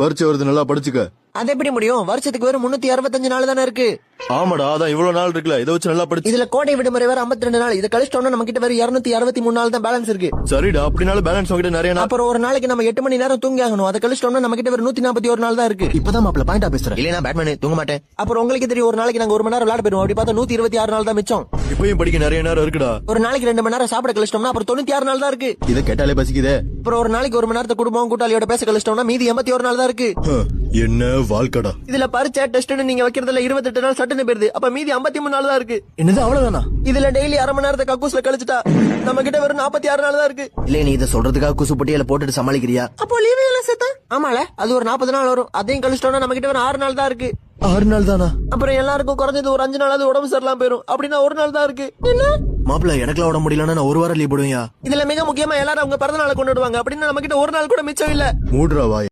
பரீட்சை வருது, நல்லா படிச்சுக்க. அது எப்படி முடியும்? வருஷத்துக்கு வெறும் 365 நாள் தானே இருக்கு. ஆமாடா, அதான் இவ்வளவு நாள் இருக்குல்ல, இதை வச்சு நல்லா படிச்சு. இதுல கோடை விடுமுறை வேற 52 நாள். இதை கழிச்சிட்டோம்னா நம்ம கிட்ட வெறும் 263 நாள் தான் பேலன்ஸ் இருக்கு. சரிடா, அப்படினாலும் பேலன்ஸ் உங்ககிட்ட நிறைய நாள். அப்புறம் ஒரு நாளைக்கு நம்ம 8 மணி நேரம் தூங்கி ஆகணும். அதை கழிச்சிட்டோம்னா நம்ம கிட்ட வெறும் 141 நாள் தான் இருக்கு. இப்பதான் மாப்பிள்ள பாயிண்டா பேசுறேன். இல்ல, நான் பேட்மேன் தூங்க மாட்டேன். அப்புறம் உங்களுக்கு தெரியும், ஒரு நாளைக்கு நாங்க 1 மணி நேரம் விளையாட போயிடுவோம். அப்படி பார்த்தா 126 நாள் தான் மிச்சம். இப்பயும் படிக்க நிறைய நேரம் இருக்குடா. ஒரு நாளைக்கு 2 மணி நேரம் சாப்பிட கழிச்சிட்டோம்னா அப்புறம் 96 நாள் தான் இருக்கு. இதை கேட்டாலே பசிக்குதே. அப்புறம் ஒரு நாளைக்கு 1 மணி நேரத்தை குடும்பம் கூட்டாளியோட பேச கழிச்சிட்டோம்னா மீதி 81 நாள் தான் இருக்கு. என்ன வாழ்க்கடா. இதுல பரீட்சை டெஸ்ட்னு நீங்க வைக்கிறதுல 28 நாள் சட்டுன்னு போயிருது. அப்ப மீதி 53 நாள் தான் இருக்கு. என்னது, அவ்வளவுதானா? இதுல டெய்லி அரை மணி நேரத்தை கக்கூஸ்ல கழிச்சுட்டா நம்ம கிட்ட வெறும் 46 நாள் தான் இருக்கு. இல்ல, நீ இதை சொல்றதுக்காக குசு பட்டியல போட்டுட்டு சமாளிக்கிறியா? அப்போ லீவு எல்லாம் சேர்த்தா ஆமால அது ஒரு 40 நாள் வரும். அதையும் கழிச்சிட்டோம்னா நம்ம கிட்ட வெறும் 6 நாள் தான் இருக்கு. 6 நாள் தானா? அப்புறம் எல்லாருக்கும் குறைஞ்சது ஒரு 5 நாளாவது உடம்பு சரியில்லாம போயிரும். அப்படின்னா 1 நாள் தான் இருக்கு. என்ன மாப்பிள்ள, எனக்குலாம் உட முடியலன்னா நான் 1 வாரம் லீவ் போடுவேன். இதுல மிக முக்கியமா எல்லாரும் அவங்க பிறந்த நாளை கொண்டாடுவாங்க. அப்படின்னா நம்ம கிட்ட 1 நாள் கூட மிச்சம் இல்ல. மூடுறா வாய்.